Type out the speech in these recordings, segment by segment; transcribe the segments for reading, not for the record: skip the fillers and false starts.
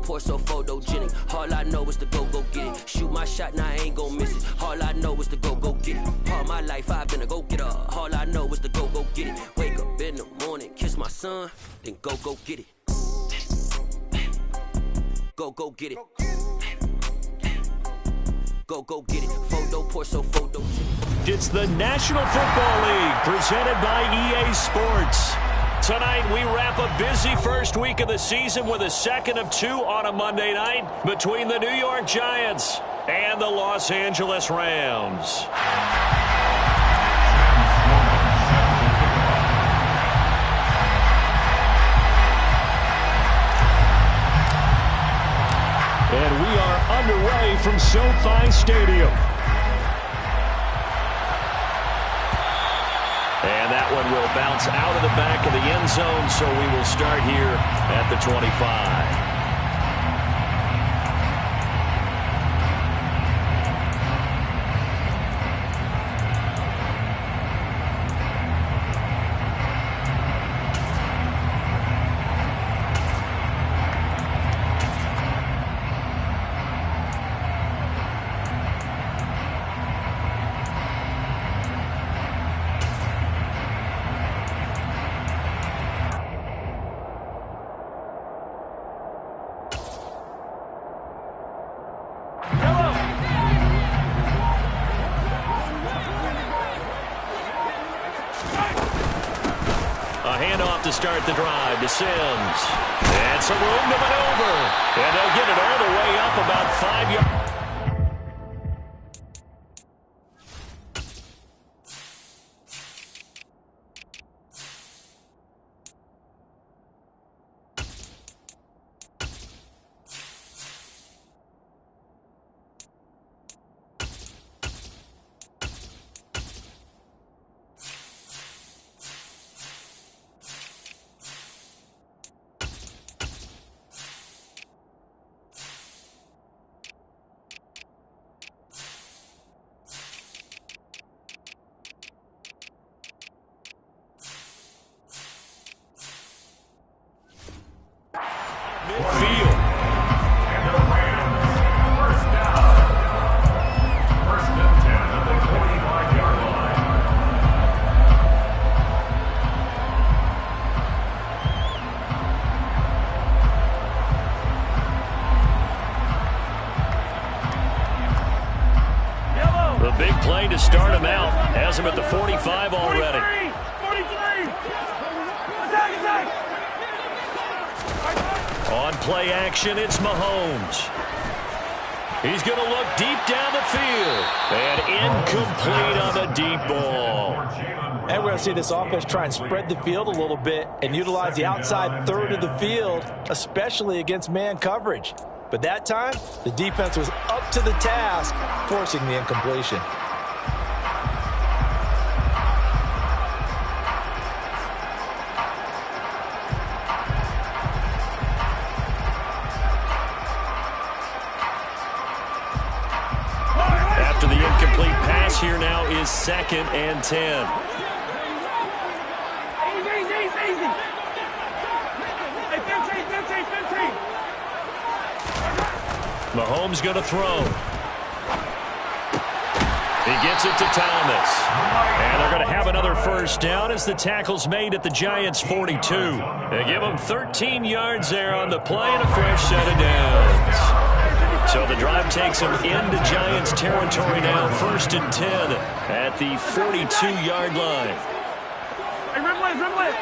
pour so photogenic. All I know is to go get it. Shoot my shot, now I ain't gon' miss it. All I know is to go get it. All my life I've been a go-getter. All I know is to go get it. Wake up in the morning, kiss my son, then go get it. Go get it. Go get it. Photo pour so photogenic. It's the National Football League presented by EA Sports. Tonight, we wrap a busy first week of the season with a second of two on a Monday night between the New York Giants and the Los Angeles Rams. And we are underway from SoFi Stadium. And that one will bounce out of the back of the end zone, so we will start here at the 25. To start the drive to Sims. And some room to maneuver. And they'll get it all the way up about 5 yards. Midfield. And the Rams, first down. First and 10 at the 25-yard line. The big play to start him out. Has him at the 45 already. 43. Attack. On play action, it's Mahomes. He's going to look deep down the field. And incomplete on the deep ball. And we're going to see this offense try and spread the field a little bit and utilize the outside third of the field, especially against man coverage. But that time, the defense was up to the task, forcing the incompletion. After the incomplete pass, here now is 2nd and 10. Mahomes going to throw. He gets it to Thomas. And they're going to have another first down as the tackle's made at the Giants' 42. They give them 13 yards there on the play and a fresh set of downs. So the drive takes them into Giants territory now, 1st and 10 at the 42-yard line. Hey, dribble it.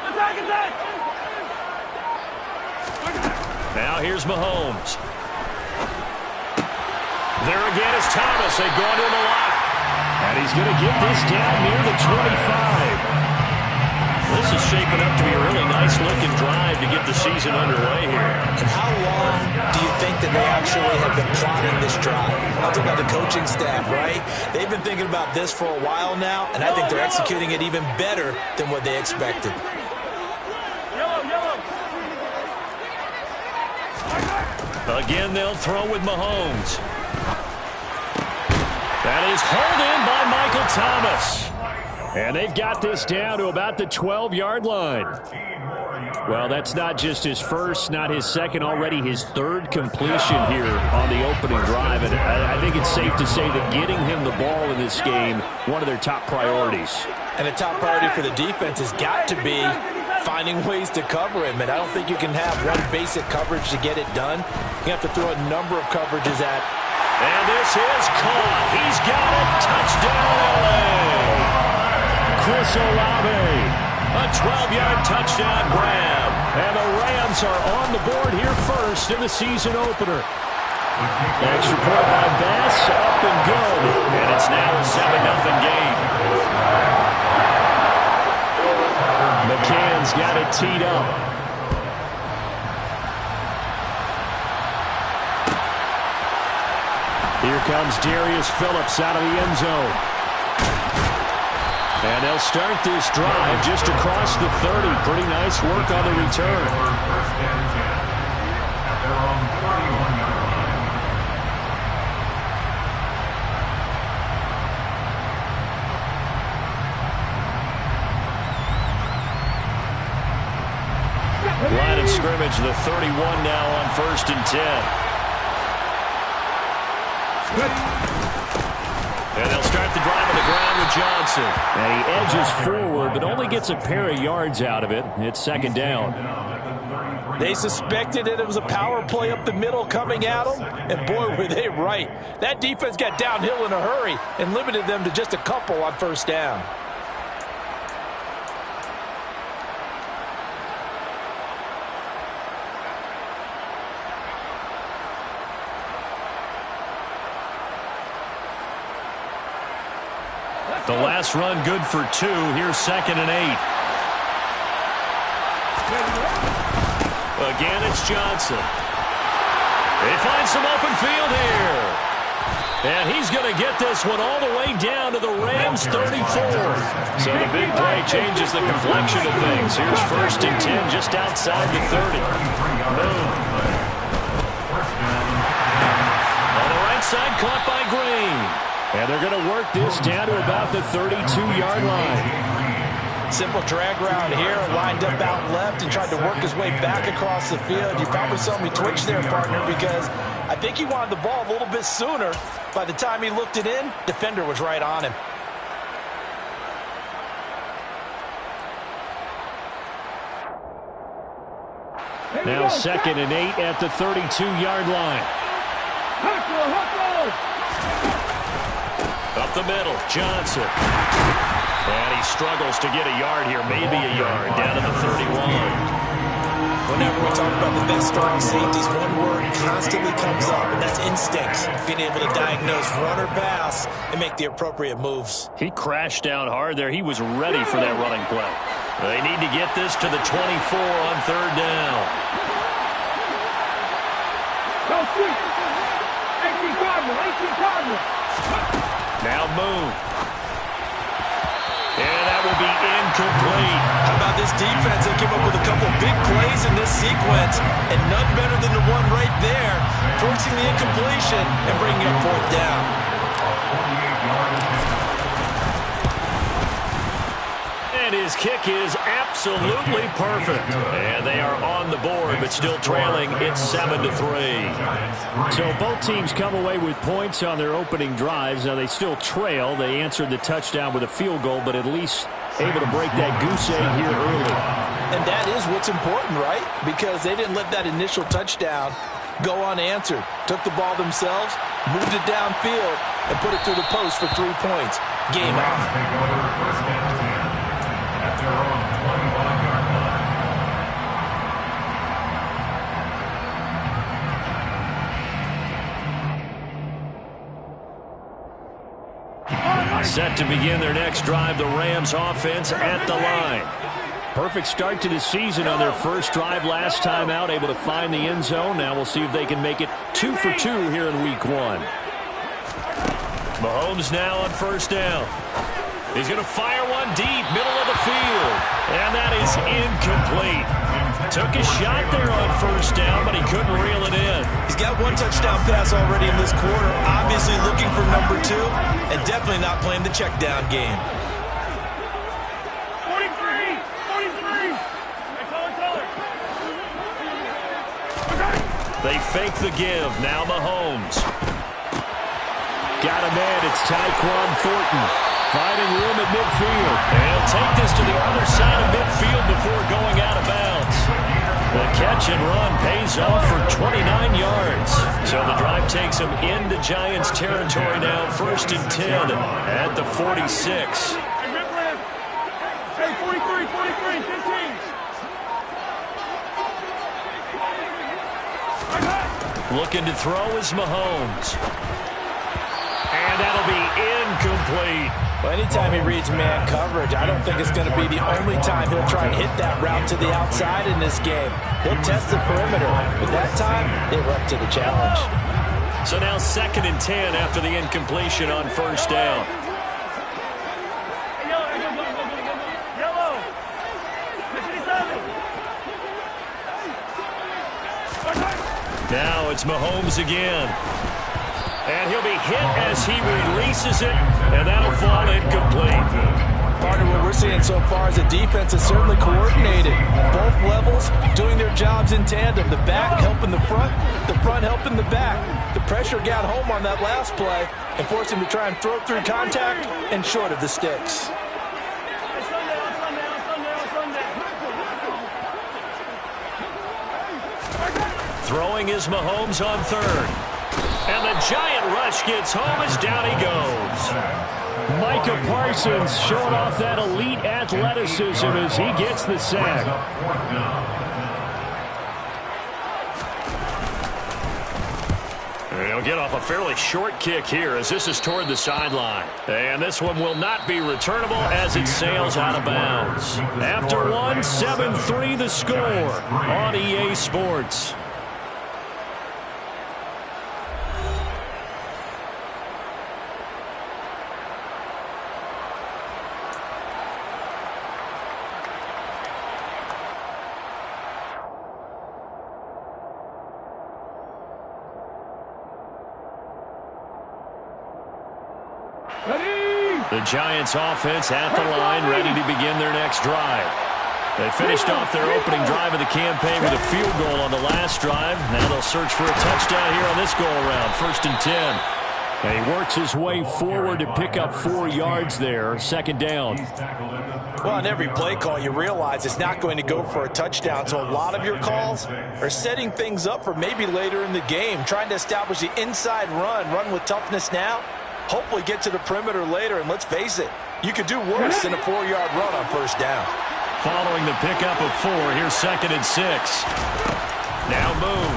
Attack. Now here's Mahomes. There again is Thomas. They've gone to him a lot. And he's going to get this down near the 25. This is shaping up to be a really nice-looking drive to get the season underway here. And how long do you think that they actually have been plotting this drive? I'm talking about the coaching staff, right? They've been thinking about this for a while now, and I think they're executing it even better than what they expected. Again, they'll throw with Mahomes. That is hauled in by Michael Thomas. And they've got this down to about the 12-yard line. Well, that's not just his first, not his second, already his third completion here on the opening drive. And I think it's safe to say that getting him the ball in this game, one of their top priorities. And a top priority for the defense has got to be finding ways to cover him. And I don't think you can have one basic coverage to get it done. You have to throw a number of coverages at. And this is caught. He's got it. Touchdown, LA. Chris Olave, a 12-yard touchdown grab. And the Rams are on the board here first in the season opener. Extra point by Bass, up and good. And it's now a 7-0 game. McCann's got it teed up. Here comes Darius Phillips out of the end zone. And they'll start this drive just across the 30. Pretty nice work on the return. First and 10 at their own 31-yard line. Line of scrimmage, the 31 now on 1st and 10. And they'll start the drive on the ground with Johnson. And he edges forward, but only gets a pair of yards out of it. It's 2nd down. They suspected that it was a power play up the middle coming at them, and boy, were they right. That defense got downhill in a hurry and limited them to just a couple on 1st down. The last run good for 2. Here's 2nd and 8. Again, it's Johnson. He finds some open field here. And he's going to get this one all the way down to the Rams' 34. So the big play changes the complexion of things. Here's 1st and 10 just outside the 30. Boom. On the right side, caught by Green. And they're going to work this down to about the 32-yard line. Simple drag route here, lined up out left and tried to work his way back across the field. You probably saw me twitch there, partner, because I think he wanted the ball a little bit sooner. By the time he looked it in, defender was right on him. Now 2nd and 8 at the 32-yard line. Up the middle, Johnson. And he struggles to get a yard here, maybe a yard, down to the 31. Whenever we talk about the best strong safeties, one word constantly comes up, and that's instincts. Being able to diagnose run or pass and make the appropriate moves. He crashed down hard there. He was ready for that running play. They need to get this to the 24 on 3rd down. Now Moon. And that will be incomplete. How about this defense? They came up with a couple big plays in this sequence, and none better than the one right there, forcing the incompletion and bringing up 4th down. And his kick is absolutely perfect. And they are on the board, but still trailing. It's 7-3. So both teams come away with points on their opening drives. Now they still trail. They answered the touchdown with a field goal, but at least able to break that goose egg here early. And that is what's important, right? Because they didn't let that initial touchdown go unanswered. Took the ball themselves, moved it downfield, and put it through the post for 3 points. Game on. Their own 25-yard line. Set to begin their next drive, the Rams offense at the line. Perfect start to the season on their first drive last time out, able to find the end zone. Now we'll see if they can make it 2 for 2 here in week 1. Mahomes now on 1st down. He's going to fire one deep, middle of the field. And that is incomplete. Took a shot there on 1st down, but he couldn't reel it in. He's got 1 touchdown pass already in this quarter. Obviously looking for number 2, and definitely not playing the check down game. They fake the give. Now Mahomes. Got a man. It's Tyquan Thornton. Finding room at midfield. And he'll take this to the other side of midfield before going out of bounds. The catch and run pays off for 29 yards. So the drive takes him into Giants territory now. 1st and 10 at the 46. Hey, 43, 15. Looking to throw is Mahomes. And that'll be incomplete. Well, anytime he reads man coverage, I don't think it's going to be the only time he'll try and hit that route to the outside in this game. He'll test the perimeter, but that time, they were up to the challenge. So now 2nd and 10 after the incompletion on 1st down. Now it's Mahomes again. And he'll be hit as he releases it, and that'll fall incomplete. Partner, what we're seeing so far is the defense is certainly coordinated. Both levels doing their jobs in tandem. The back helping the front helping the back. The pressure got home on that last play and forced him to try and throw through contact and short of the sticks. Throwing is Mahomes on 3rd. And the giant rush gets home as down he goes. Micah Parsons showing off that elite athleticism as he gets the sack. He'll get off a fairly short kick here as this is toward the sideline. And this one will not be returnable as it sails out of bounds. After one, 7-3 the score on EA Sports. The Giants offense at the line, ready to begin their next drive. They finished off their opening drive of the campaign with a field goal on the last drive. Now they'll search for a touchdown here on this go-around, 1st and 10. And he works his way forward to pick up 4 yards there, 2nd down. Well, on every play call, you realize it's not going to go for a touchdown. So a lot of your calls are setting things up for maybe later in the game, trying to establish the inside run with toughness now. Hopefully get to the perimeter later, and let's face it, you could do worse than a 4-yard run on 1st down. Following the pickup of 4, here's 2nd and 6. Now Moon.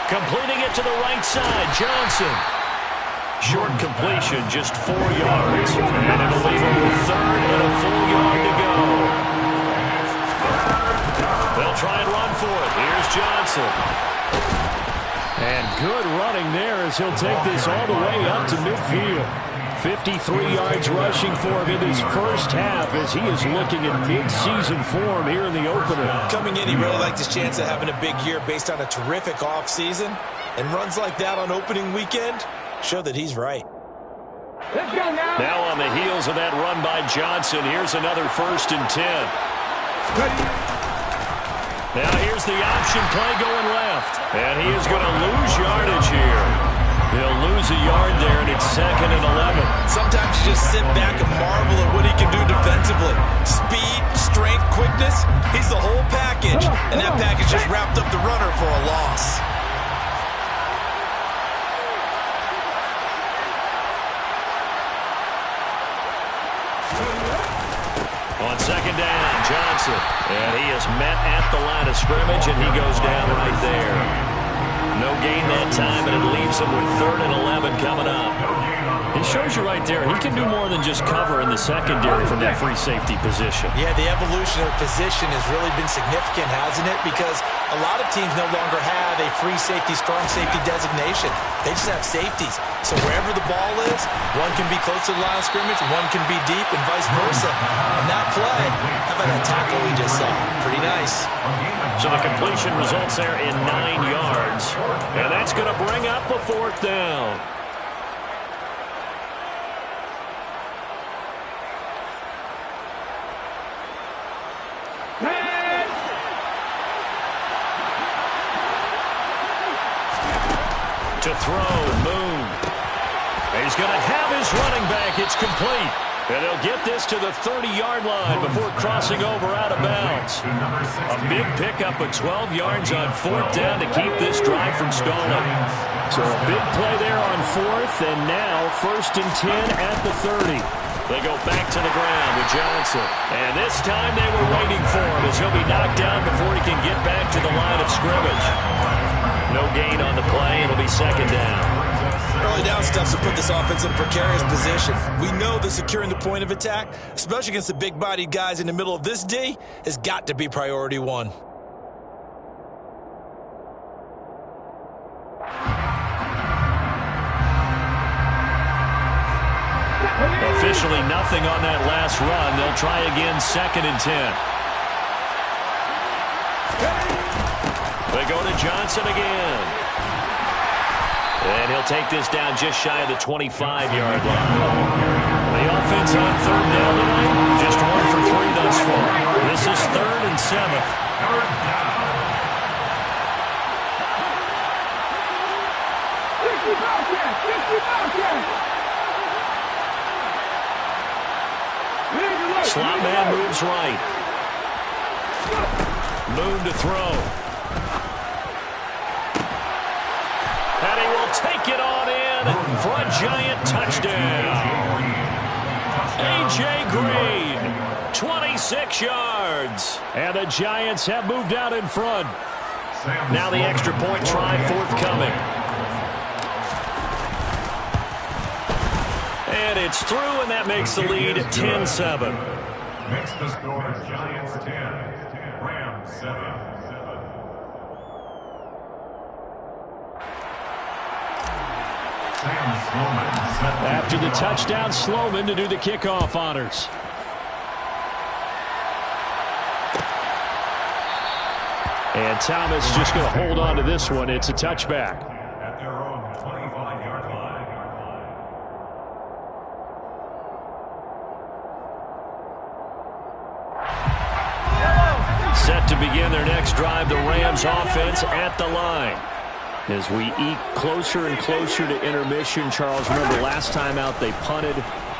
Completing it to the right side, Johnson. Short completion, just 4 yards. And it'll leave him with 3rd and a full yard to go. They'll try and run for it. Here's Johnson. And good running there as he'll take this all the way up to midfield. 53 yards rushing for him in his 1st half as he is looking in mid-season form here in the opener. Coming in, he really liked his chance of having a big year based on a terrific offseason. And runs like that on opening weekend show that he's right. Let's go now. Now on the heels of that run by Johnson, here's another 1st and 10. Now here's the option play going left. And he is going to lose yardage here. He'll lose a yard there, and it's 2nd and 11. Sometimes you just sit back and marvel at what he can do defensively. Speed, strength, quickness, he's the whole package. And that package just wrapped up the runner for a loss. On 2nd down, Johnson. And he is met at the line of scrimmage, and he goes down right there. No gain that time, and it leaves him with 3rd and 11 coming up. It shows you right there, he can do more than just cover in the secondary from that free safety position. Yeah, the evolution of position has really been significant, hasn't it? Because a lot of teams no longer have a free safety, strong safety designation. They just have safeties. So wherever the ball is, one can be close to the line of scrimmage, one can be deep, and vice versa. On that play, how about that tackle we just saw? Pretty nice. So the completion results there in 9 yards. And that's going to bring up a 4th down. To throw, Moon. He's going to have his running back. It's complete. And they'll get this to the 30-yard line before crossing over out of bounds. A big pickup of 12 yards on 4th down to keep this drive from stalling. So a big play there on 4th, and now 1st and 10 at the 30. They go back to the ground with Johnson. And this time they were waiting for him as he'll be knocked down before he can get back to the line of scrimmage. No gain on the play. It'll be 2nd down. Early down stuff to put this offense in a precarious position. We know that securing the point of attack, especially against the big-bodied guys in the middle of this D, has got to be priority one. Officially nothing on that last run. They'll try again 2nd and 10. They go to Johnson again. And he'll take this down just shy of the 25-yard line. The offense on 3rd down tonight, just 1 for 3 thus far. This is 3rd and 7. Slot man moves right. Moon to throw. And he will take it on in for a Giant touchdown. A.J. Green, 26 yards. And the Giants have moved out in front. Now the extra point try forthcoming. And it's through, and that makes the lead 10-7. Makes the score Giants 10, Rams 7. After the touchdown, Sloman to do the kickoff honors. And Thomas just going to hold on to this one. It's a touchback. At their own 25-yard line. Set to begin their next drive, the Rams offense at the line. As we eke closer and closer to intermission, Charles, remember last time out they punted.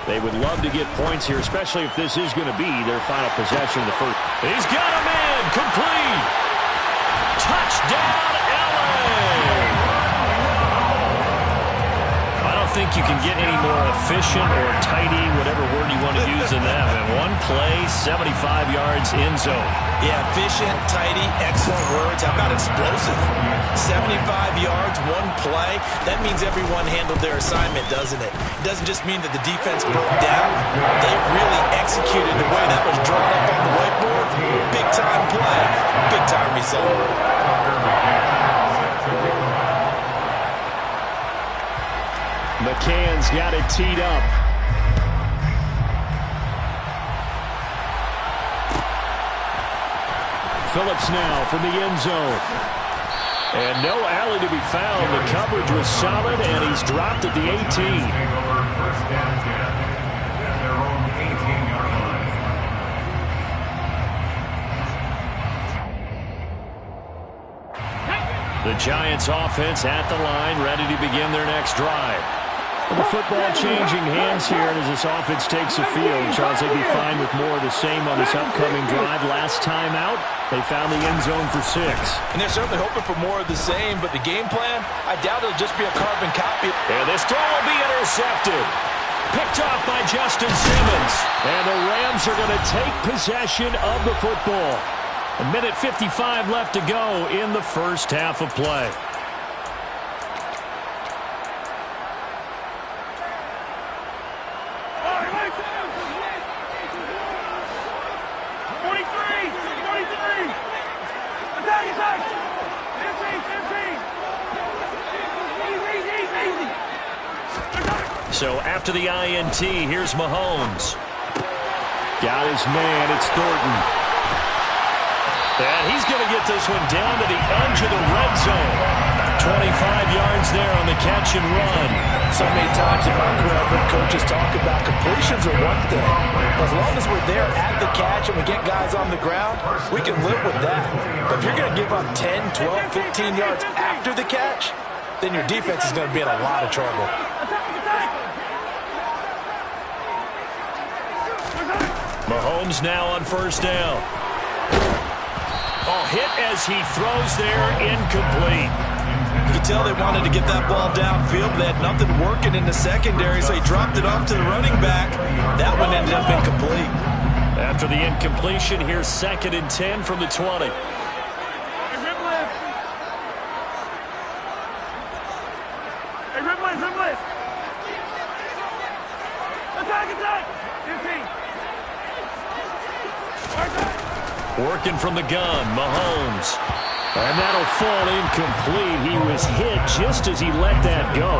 They would love to get points here, especially if this is going to be their final possession of the first. He's got him in, complete. Touchdown, LA! I don't think you can get any more efficient or tidy, whatever word you want to use in that. And one play, 75 yards in zone. Yeah, efficient, tidy, excellent words. How about explosive? 75 yards, one play. That means everyone handled their assignment, doesn't it? It doesn't just mean that the defense broke down. They really executed the way that was drawn up on the whiteboard. Big-time play, big-time result. McCann's got it teed up. Phillips now from the end zone. And no alley to be found. The coverage was solid, and he's dropped at the 18. First down 10 at their own 18-yard line. The Giants offense at the line, ready to begin their next drive. The football changing hands here, and as this offense takes the field, Charles, they'd be fine with more of the same on this upcoming drive. Last time out, they found the end zone for 6. And they're certainly hoping for more of the same, but the game plan, I doubt it'll just be a carbon copy. And this throw will be intercepted. Picked off by Justin Simmons. And the Rams are going to take possession of the football. A minute 55 left to go in the first half of play. So after the INT, here's Mahomes. Got his man, it's Thornton. And he's going to get this one down to the edge of the red zone. 25 yards there on the catch and run. So many times in my career, I've heard coaches talk about completions are one thing. As long as we're there at the catch and we get guys on the ground, we can live with that. But if you're going to give up 10, 12, 15 yards after the catch, then your defense is going to be in a lot of trouble. Mahomes now on first down. Oh, hit as he throws there, incomplete. You could tell they wanted to get that ball downfield, but they had nothing working in the secondary, so he dropped it off to the running back. That one ended up incomplete. After the incompletion, here's 2nd and 10 from the 20. Working from the gun, Mahomes. And that'll fall incomplete. He was hit just as he let that go.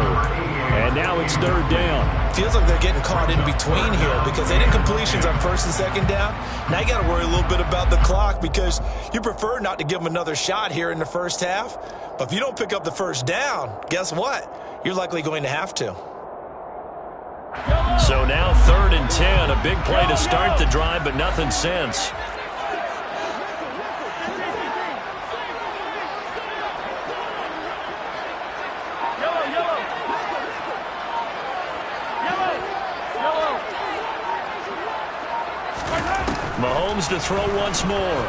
And now it's 3rd down. Feels like they're getting caught in between here because they did incompletions on 1st and 2nd down. Now you got to worry a little bit about the clock because you prefer not to give them another shot here in the first half. But if you don't pick up the 1st down, guess what? You're likely going to have to. So now 3rd and 10. A big play to start the drive, but nothing since. Mahomes to throw once more.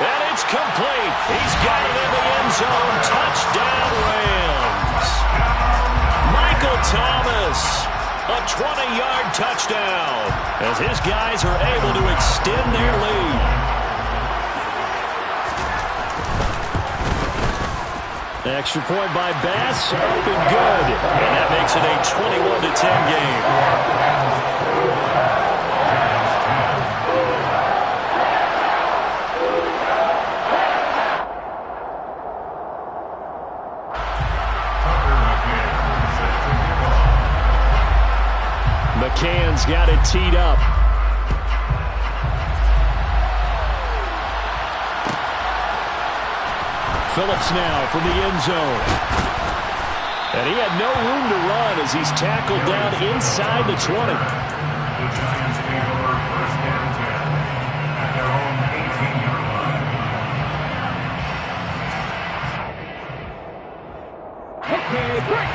And it's complete. He's got it in the end zone. Touchdown, Rams. Michael Thomas, a 20-yard touchdown as his guys are able to extend their lead. Extra point by Bass, up and good. And that makes it a 21-10 game. McCann's got it teed up. Phillips now from the end zone. And he had no room to run as he's tackled down inside the 20. The Giants take over 1st and 10 at their own 18-yard line.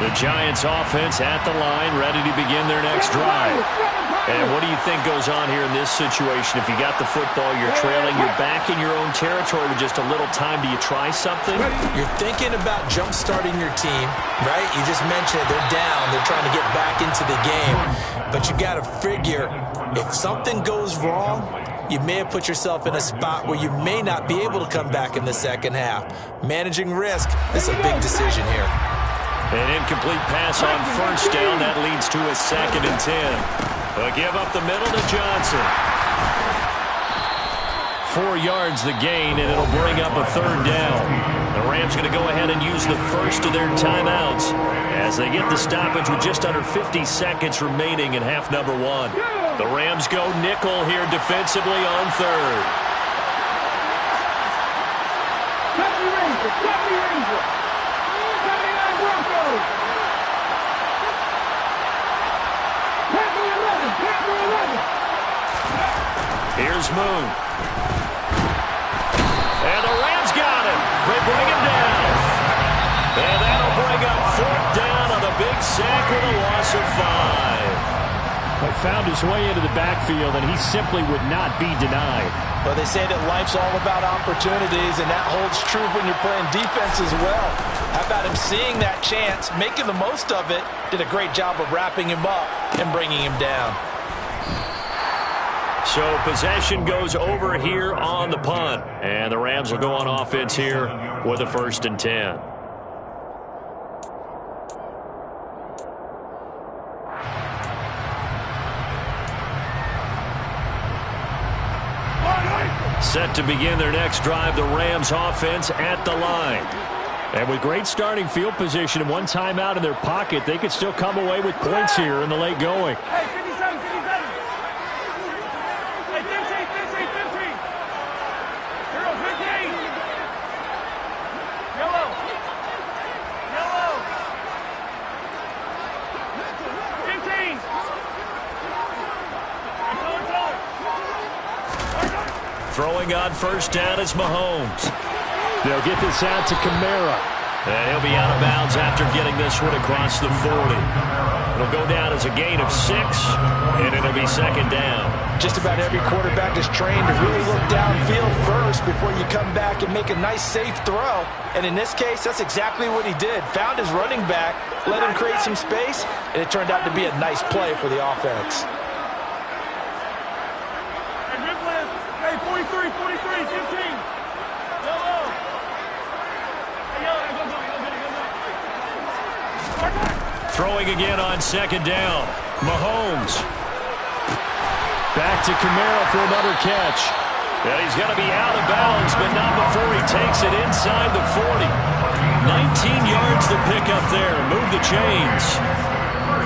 The Giants offense at the line, ready to begin their next drive. And what do you think goes on here in this situation? If you got the football, you're trailing, you're back in your own territory with just a little time. Do you try something? You're thinking about jump-starting your team, right? You just mentioned it. They're down. They're trying to get back into the game. But you got to figure, if something goes wrong, you may have put yourself in a spot where you may not be able to come back in the second half. Managing risk is a big decision here. An incomplete pass on 1st down. That leads to a 2nd and 10. A give up the middle to Johnson. 4 yards the gain, and it'll bring up a 3rd down. The Rams going to go ahead and use the first of their timeouts as they get the stoppage with just under 50 seconds remaining in half number 1. The Rams go nickel here defensively on 3rd. Here's Moon. And the Rams got him. They bring him down. And that'll bring up 4th down on a big sack with a loss of 5. He found his way into the backfield, and he simply would not be denied. Well, they say that life's all about opportunities, and that holds true when you're playing defense as well. How about him seeing that chance, making the most of it, did a great job of wrapping him up and bringing him down. So possession goes over here on the punt. And the Rams will go on offense here with a 1st and 10. Set to begin their next drive, the Rams offense at the line. And with great starting field position and one timeout in their pocket, they could still come away with points here in the late going. Hey, 57, 57. Hey, 15, 15, 15. Girl, 15. Yellow. Yellow. 15. Throwing on 1st down is Mahomes. They'll get this out to Kamara. And he'll be out of bounds after getting this one across the 40. It'll go down as a gain of 6, and it'll be second down. Just about every quarterback is trained to really look downfield first before you come back and make a nice, safe throw. And in this case, that's exactly what he did. Found his running back, let him create some space, and it turned out to be a nice play for the offense. Hey, 43, 15. Yellow. Hey, yellow, go. Throwing again on second down. Mahomes. Back to Kamara for another catch. And he's going to be out of bounds, but not before he takes it inside the 40. 19 yards to pick up there. Move the chains.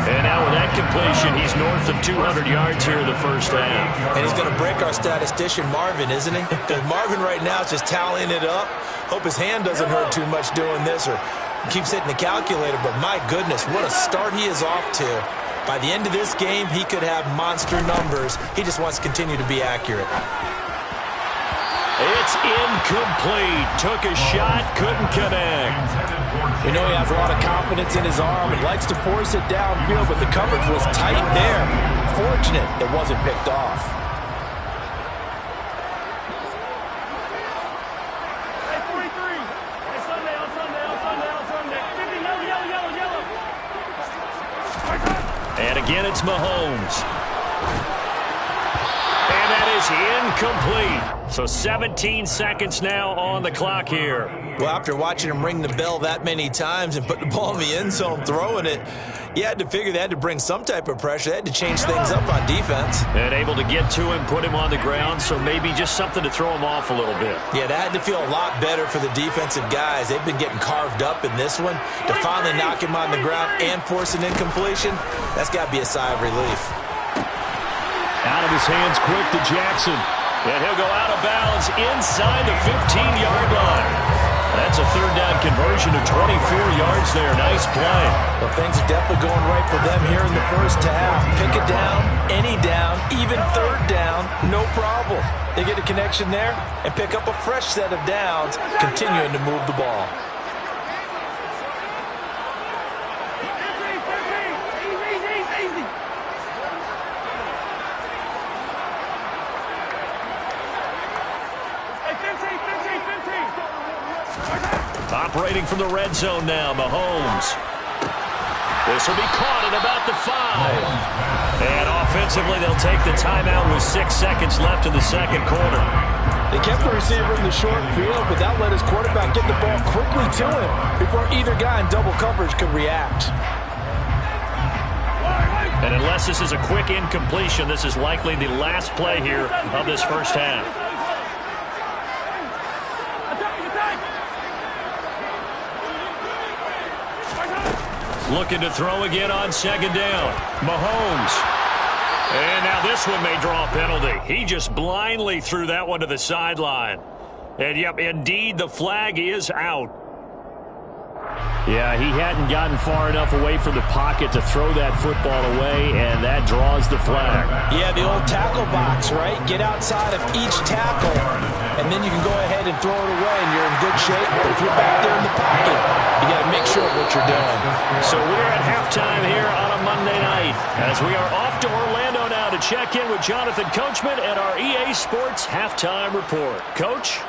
And now with that completion, he's north of 200 yards here in the first half. And he's going to break our statistician Marvin, isn't he? Because Marvin right now is just tallying it up. Hope his hand doesn't hurt too much doing this or keeps hitting the calculator. But my goodness, what a start he is off to. By the end of this game, he could have monster numbers. He just wants to continue to be accurate. It's incomplete. Took a shot, couldn't connect. We know he has a lot of confidence in his arm and likes to force it downfield, but the coverage was tight there. Fortunate it wasn't picked off. Hey, 43. Hey, Sunday. 50, yellow. And again, it's Mahomes. And that is incomplete. So 17 seconds now on the clock here. Well, after watching him ring the bell that many times and put the ball in the end zone, throwing it, you had to figure they had to bring some type of pressure. They had to change things up on defense. And able to get to him, put him on the ground, so maybe just something to throw him off a little bit. Yeah, that had to feel a lot better for the defensive guys. They've been getting carved up in this one. To finally knock him on the ground and force an incompletion, that's got to be a sigh of relief. Out of his hands quick to Jackson. And he'll go out of bounds inside the 15-yard line. That's a third down conversion of 24 yards there. Nice play. Well, things are definitely going right for them here in the first half. Pick a down, any down, even third down, no problem. They get a connection there and pick up a fresh set of downs, continuing to move the ball. Easy. Operating from the red zone now, Mahomes. This will be caught at about the 5. And offensively, they'll take the timeout with 6 seconds left in the second quarter. They kept the receiver in the short field, but that let his quarterback get the ball quickly to him before either guy in double coverage could react. And unless this is a quick incompletion, this is likely the last play here of this first half. Looking to throw again on second down. Mahomes. And now this one may draw a penalty. He just blindly threw that one to the sideline. And, yep, indeed, the flag is out. Yeah, he hadn't gotten far enough away from the pocket to throw that football away, and that draws the flag. Yeah, the old tackle box, right? Get outside of each tackle, and then you can go ahead and throw it away, and you're in good shape. But if you're back there in the pocket, you got to make sure of what you're doing. So we're at halftime here on a Monday night, as we are off to Orlando now to check in with Jonathan Coachman and our EA Sports Halftime Report. Coach?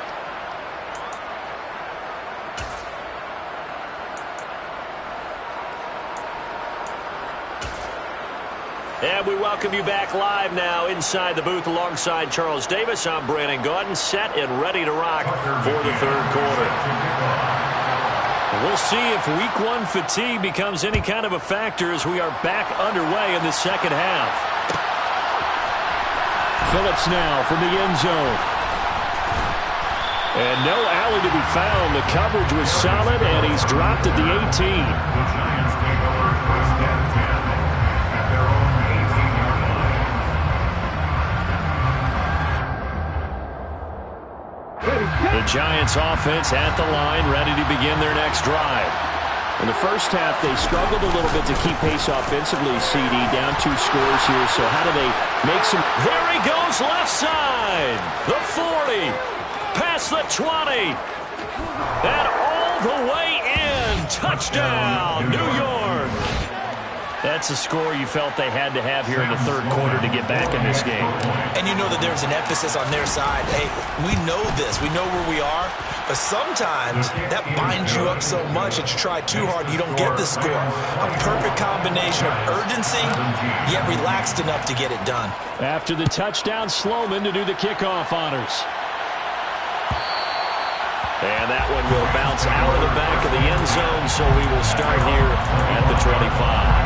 And we welcome you back live now inside the booth alongside Charles Davis. I'm Brandon Gaudin, set and ready to rock for the third quarter. We'll see if week 1 fatigue becomes any kind of a factor as we are back underway in the second half. Phillips now from the end zone. And no alley to be found. The coverage was solid, and he's dropped at the 18. The Giants offense at the line, ready to begin their next drive. In the first half, they struggled a little bit to keep pace offensively, CD, down 2 scores here. So how do they make some... There he goes, left side. The 40. Past the 20. That all the way in. Touchdown, New York. That's a score you felt they had to have here in the third quarter to get back in this game. And you know that there's an emphasis on their side. Hey, we know this. We know where we are. But sometimes that binds you up so much that you try too hard, you don't get the score. A perfect combination of urgency, yet relaxed enough to get it done. After the touchdown, Sloman to do the kickoff honors. And that one will bounce out of the back of the end zone, so we will start here at the 25.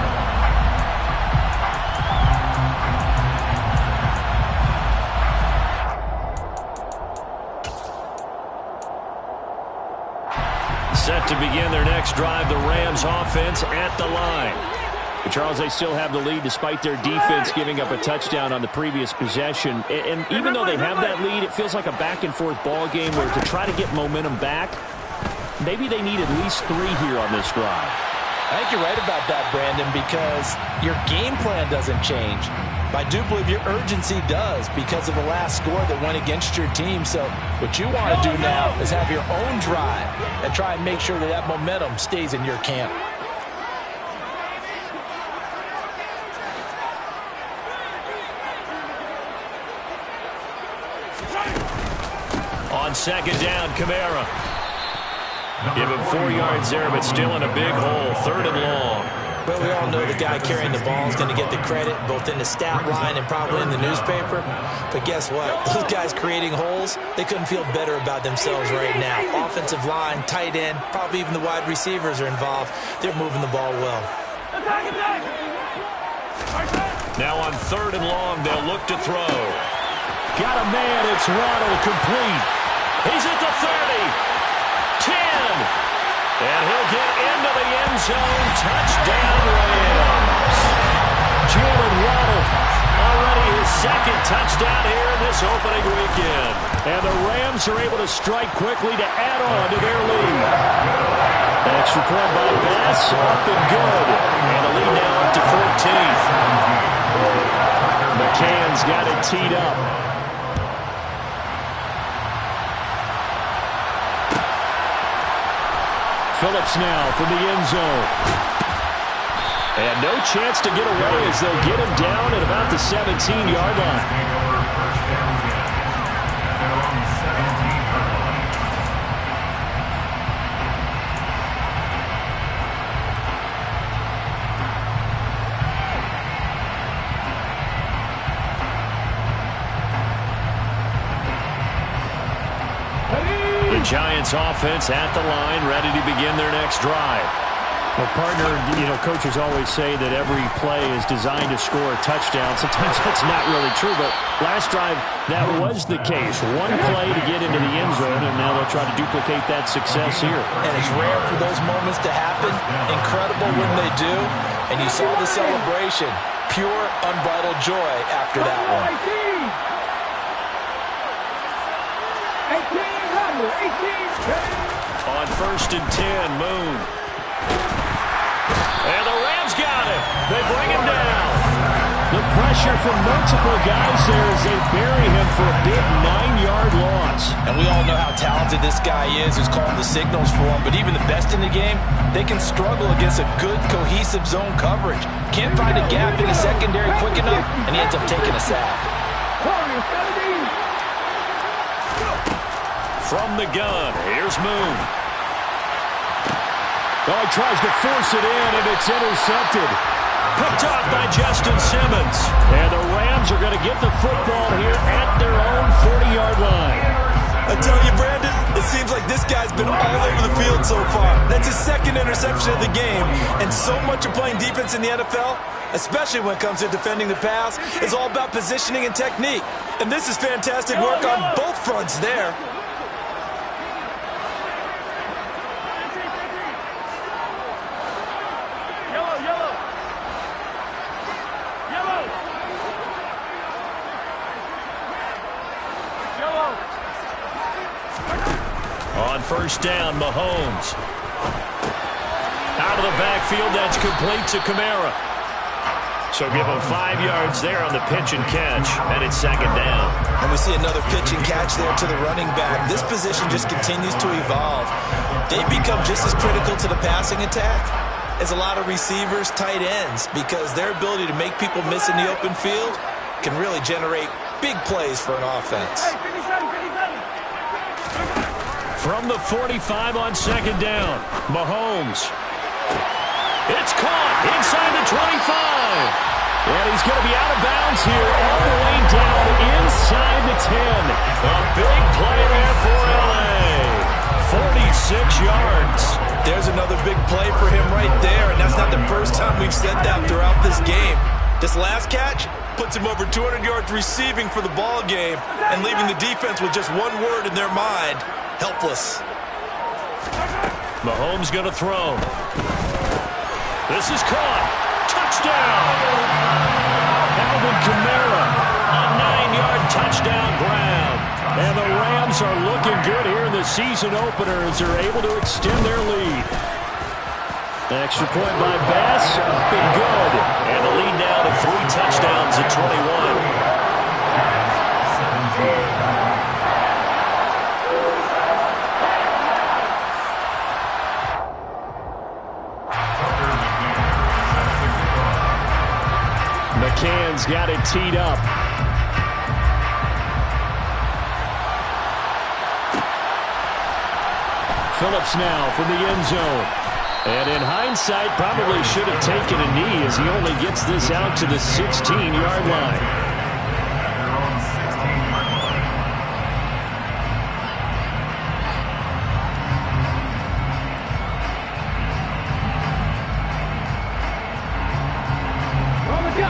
Set to begin their next drive, the Rams offense at the line. But Charles, they still have the lead despite their defense giving up a touchdown on the previous possession. And even though they have that lead, it feels like a back-and-forth ball game where to try to get momentum back, maybe they need at least 3 here on this drive. I think you're right about that, Brandon, because your game plan doesn't change. I do believe your urgency does because of the last score that went against your team. So what you want to do now is have your own drive and try and make sure that that momentum stays in your camp. On second down, Kamara. Give him 4 yards there, but still in a big hole. 3rd and long. But we all know the guy carrying the ball is going to get the credit both in the stat line and probably in the newspaper. But guess what? Those guys creating holes, they couldn't feel better about themselves right now. Offensive line, tight end, probably even the wide receivers are involved. They're moving the ball well. Now on 3rd and long, they'll look to throw. Got a man, it's Waddle, complete. He's at the 30, 10. And he'll get into the end zone. Touchdown, Rams. Jalen Waddle, already his 2nd touchdown here in this opening weekend. And the Rams are able to strike quickly to add on to their lead. An extra point by Bass, up and good. And the lead now up to 14. McCann's got it teed up. Phillips now from the end zone. And no chance to get away as they'll get him down at about the 17-yard line. Giants offense at the line, ready to begin their next drive. Well, partner, coaches always say that every play is designed to score a touchdown. Sometimes that's not really true, but last drive, that was the case. One play to get into the end zone, and now they'll try to duplicate that success here. And it's rare for those moments to happen. Incredible when they do. And you saw the celebration. Pure, unbridled joy after that one. 18. On 1st and 10, Moon. And the Rams got it. They bring him down. The pressure from multiple guys there as they bury him for a big 9-yard loss. And we all know how talented this guy is who's calling the signals for him. But even the best in the game, they can struggle against a good, cohesive zone coverage. Can't find a gap in the secondary quick enough, and he ends up taking a sack. From the gun, here's Moon. Oh, he tries to force it in, and it's intercepted. Picked off by Justin Simmons. And the Rams are going to get the football here at their own 40-yard line. I tell you, Brandon, it seems like this guy's been all over the field so far. That's his 2nd interception of the game. And so much of playing defense in the NFL, especially when it comes to defending the pass, is all about positioning and technique. And this is fantastic work on both fronts there. On 1st down, Mahomes. Out of the backfield, that's complete to Kamara. So give them 5 yards there on the pitch and catch, and it's second down. And we see another pitch and catch there to the running back. This position just continues to evolve. They become just as critical to the passing attack as a lot of receivers, tight ends, because their ability to make people miss in the open field can really generate big plays for an offense. From the 45 on second down, Mahomes. It's caught inside the 25. And he's going to be out of bounds here all the way down inside the 10. A big play there for L.A. 46 yards. There's another big play for him right there, and that's not the first time we've said that throughout this game. This last catch puts him over 200 yards receiving for the ball game and leaving the defense with just one word in their mind: helpless. Mahomes going to throw. This is caught. Touchdown. Alvin Kamara, a 9-yard touchdown grab. And the Rams are looking good here in the season opener as they're able to extend their lead. The extra point by Bass, been good. And the lead now to 3 touchdowns at 21. McCann's got it teed up. Phillips now from the end zone. And in hindsight, probably should have taken a knee as he only gets this out to the 16-yard line.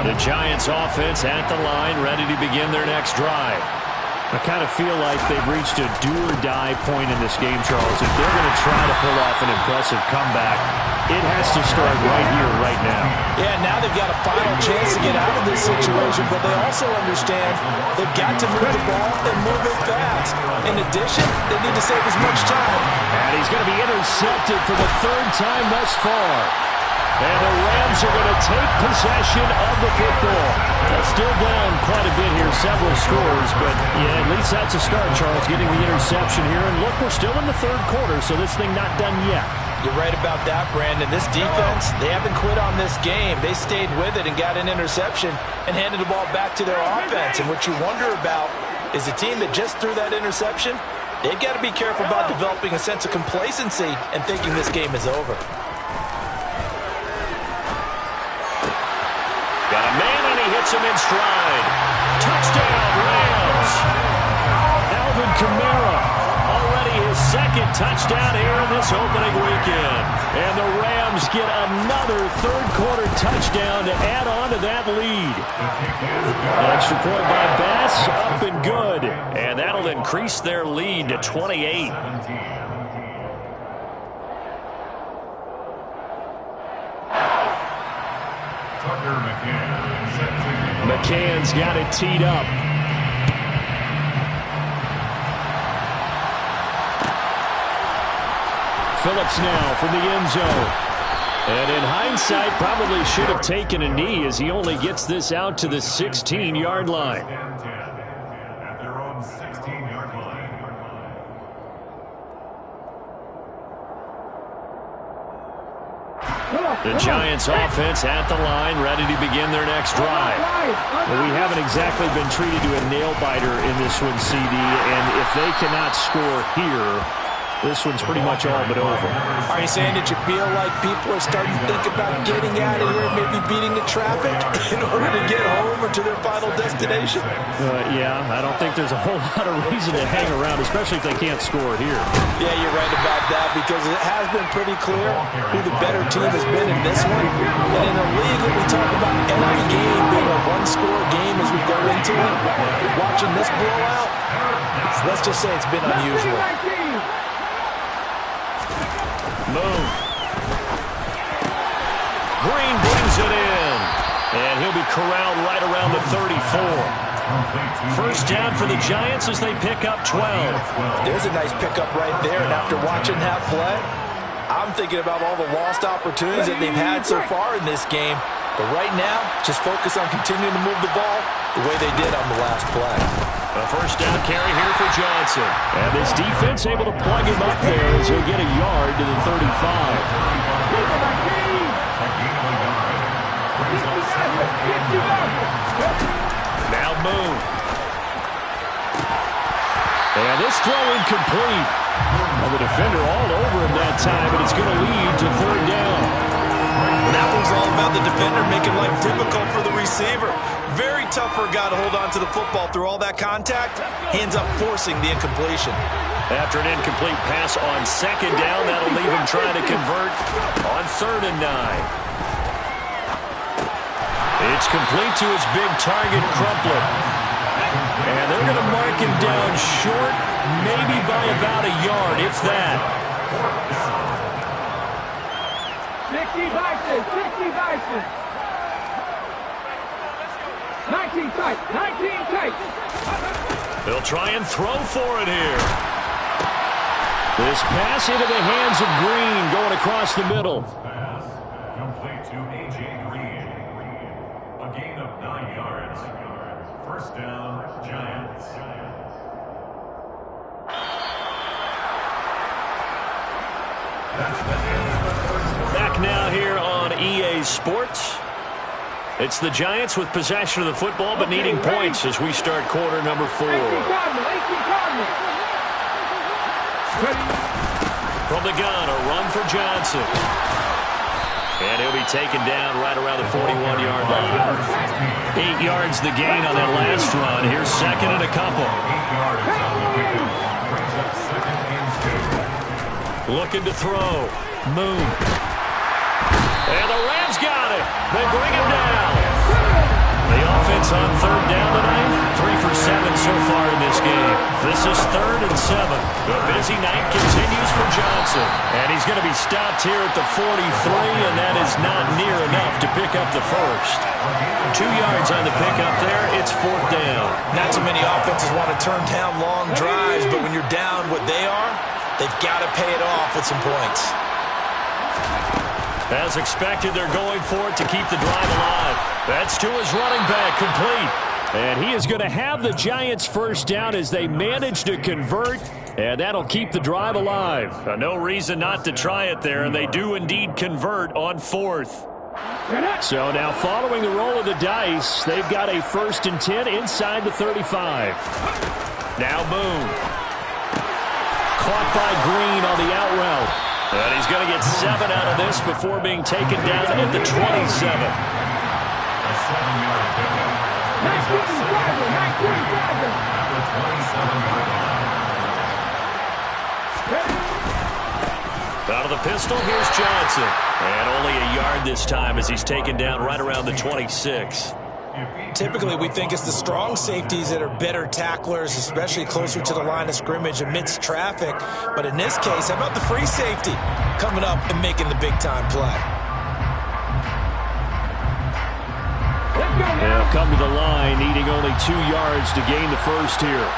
The Giants offense at the line, ready to begin their next drive. I kind of feel like they've reached a do-or-die point in this game, Charles. If they're going to try to pull off an impressive comeback, it has to start right here, right now. Yeah, now they've got a final chance to get out of this situation, but they also understand they've got to move the ball and move it fast. In addition, they need to save as much time. And he's going to be intercepted for the 3rd time thus far. And the Rams are going to take possession of the football. They're still down quite a bit here, several scores, but yeah, at least that's a start, Charles, getting the interception here. And look, we're still in the 3rd quarter, so this thing not done yet. You're right about that, Brandon. This defense, they haven't quit on this game. They stayed with it and got an interception and handed the ball back to their offense. And what you wonder about is the team that just threw that interception, they've got to be careful about developing a sense of complacency and thinking this game is over. Got a man and he hits him in stride. Touchdown, Rams. Alvin Kamara, already his 2nd touchdown here in this opening weekend. And the Rams get another 3rd quarter touchdown to add on to that lead. An extra point by Bass, up and good. And that'll increase their lead to 28. McCann's got it teed up. Phillips now from the end zone. And in hindsight, probably should have taken a knee as he only gets this out to the 16-yard line. At their own 16-yard line. The Giants offense at the line, ready to begin their next drive. Well, we haven't exactly been treated to a nail-biter in this one, CD, and if they cannot score here, this one's pretty much all but over. Are you saying that you feel like people are starting to think about getting out of here, maybe beating the traffic in order to get home or to their final destination? Yeah, I don't think there's a whole lot of reason to hang around, especially if they can't score here. Yeah, you're right about that, because it has been pretty clear who the better team has been in this one. And in a league that we talk about every game being a one-score game as we go into it, watching this blowout, let's just say it's been unusual. Move. Green brings it in. And he'll be corralled right around the 34. First down for the Giants as they pick up 12. There's a nice pickup right there. And after watching that play, I'm thinking about all the lost opportunities that they've had so far in this game. But right now, just focus on continuing to move the ball the way they did on the last play. A first down carry here for Johnson. And this defense able to plug him up there as he'll get a yard to the 35. Now Moon. And this throw incomplete. Well, the defender all over him that time, but it's going to lead to third down. That one's all about the defender making life difficult for the receiver. Very tough for a guy to hold on to the football through all that contact. He ends up forcing the incompletion. After an incomplete pass on second down, that'll leave him trying to convert on 3rd and 9. It's complete to his big target, Crumpler. And they're going to mark him down short, maybe by about a yard, if that. 60 Bison, 60 Bison. 19 tight, 19 tight. They'll try and throw for it here. This pass into the hands of Green going across the middle. Pass complete to A.J. Green. A gain of 9 yards. First down, Giants. Back now here on EA Sports. It's the Giants with possession of the football but needing points as we start quarter number 4. From the gun, a run for Johnson. And he'll be taken down right around the 41-yard line. 8 yards the gain on that last run. Here's second and a couple. 8 yards on the pickup. Brings up second and 2. Looking to throw. Moon. And the Rams got it. They bring him down. The offense on 3rd down tonight, 3 for 7 so far in this game. This is 3rd and 7. The busy night continues for Johnson. And he's going to be stopped here at the 43, and that is not near enough to pick up the first. 2 yards on the pickup there. It's 4th down. Not too many offenses want to turn down long drives, but when you're down what they are, they've got to pay it off with some points. As expected, they're going for it to keep the drive alive. That's to his running back, complete. And he is going to have the Giants first down as they manage to convert, and that'll keep the drive alive. No reason not to try it there, and they do indeed convert on 4th. So now following the roll of the dice, they've got a 1st and 10 inside the 35. Now Boone. Caught by Green on the out route. And he's going to get 7 out of this before being taken down at the 27. A 7-yard pickup. Brings up second and 3 at the 27-yard line. Out of the pistol, here's Johnson. And only a yard this time as he's taken down right around the 26. Typically, we think it's the strong safeties that are better tacklers, especially closer to the line of scrimmage amidst traffic. But in this case, how about the free safety coming up and making the big-time play? They'll come to the line, needing only 2 yards to gain the first here.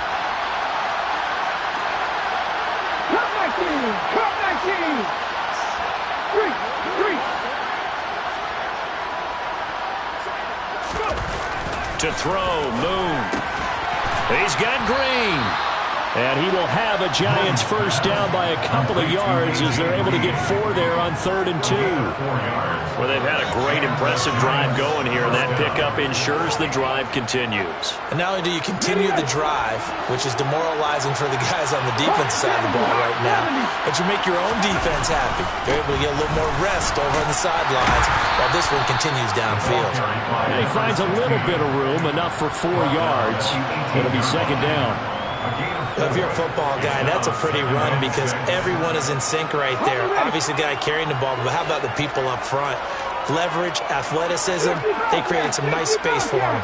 Cut my team! Cut my team! 3! To throw, Moon. He's got Green. And he will have a Giants first down by a couple of yards as they're able to get 4 there on 3rd and 2. Well, they've had a great, impressive drive going here, and that pickup ensures the drive continues. And not only do you continue the drive, which is demoralizing for the guys on the defensive side of the ball right now, but you make your own defense happy. They're able to get a little more rest over on the sidelines while this one continues downfield. And he finds a little bit of room, enough for 4 yards. It'll be second down. If you're a football guy, that's a pretty run because everyone is in sync right there. Obviously, the guy carrying the ball, but how about the people up front? Leverage, athleticism, they created some nice space for him.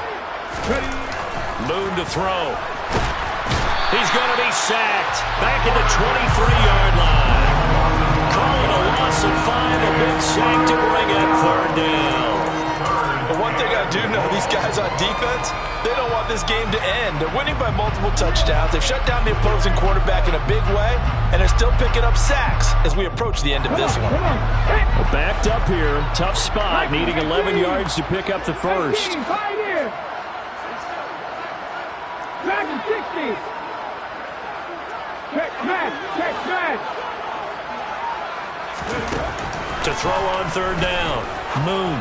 Moon to throw. He's going to be sacked back at the 23-yard line. Call it a loss of 5, a big sack to bring up 3rd down. But one one thing I do know, these guys on defense, they don't want this game to end. They're winning by multiple touchdowns. They've shut down the opposing quarterback in a big way, and they're still picking up sacks as we approach the end of this one. Well, backed up here, tough spot, needing 11 yards to pick up the first. Back in 60. Check back. To throw on third down. Moon.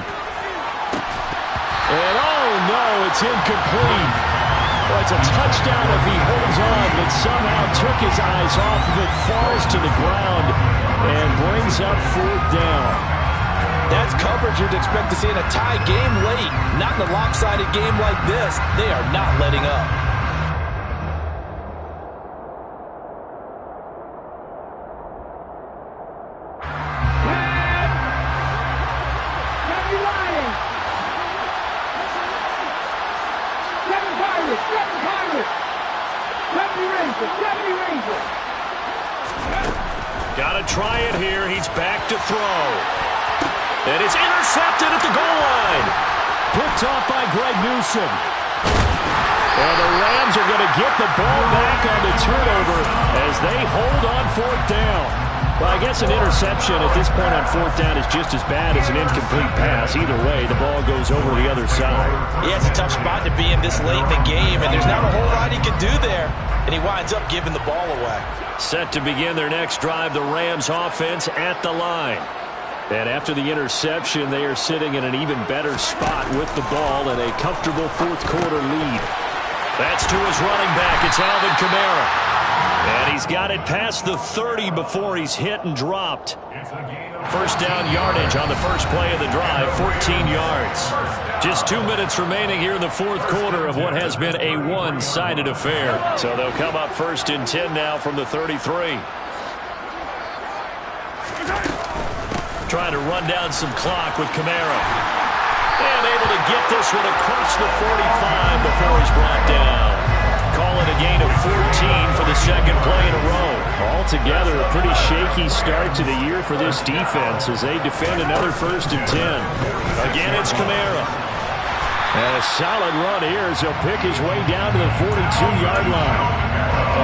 And oh no, it's incomplete. Well, it's a touchdown if he holds on, but somehow took his eyes off of it, falls to the ground, and brings up fourth down. That's coverage you'd expect to see in a tie game late. Not in a lopsided game like this. They are not letting up. Got to try it here. He's back to throw. And it's intercepted at the goal line. Picked off by Greg Newsom. And the Rams are going to get the ball back on the turnover as they hold on fourth down. Well, I guess an interception at this point on fourth down is just as bad as an incomplete pass. Either way, the ball goes over the other side. Yeah, it's a tough spot to be in this late in the game, and there's not a whole lot he can do there. And he winds up giving the ball away. Set to begin their next drive, the Rams offense at the line. And after the interception, they are sitting in an even better spot with the ball and a comfortable fourth quarter lead. That's to his running back. It's Alvin Kamara. And he's got it past the 30 before he's hit and dropped. First down yardage on the first play of the drive, 14 yards. Just 2 minutes remaining here in the fourth quarter of what has been a one-sided affair. So they'll come up first and 10 now from the 33. Trying to run down some clock with Kamara. And able to get this one across the 45 before he's brought down. Call it a gain of 14 for the second play in a row. Altogether, a pretty shaky start to the year for this defense as they defend another first and 10. Again, it's Kamara. And a solid run here as he'll pick his way down to the 42-yard line.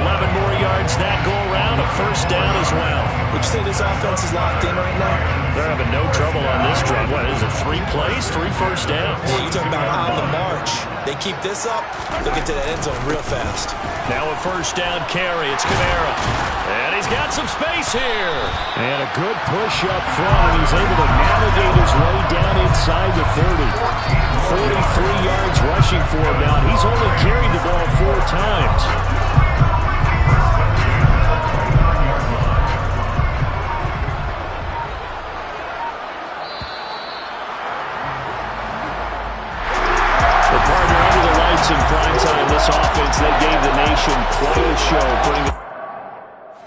11 more yards that go around, a first down as well. Would you say this offense is locked in right now? They're having no trouble on this drive. What is it, 3 plays, 3 first downs? Yeah, you talk about on the march. They keep this up, they'll get to that end zone real fast. Now a first down carry. It's Kamara. And he's got some space here. And a good push up front, and he's able to navigate his way down inside the 30. 43 yards rushing for him now. He's only carried the ball 4 times. In prime time, this offense, they gave the nation quite a show, putting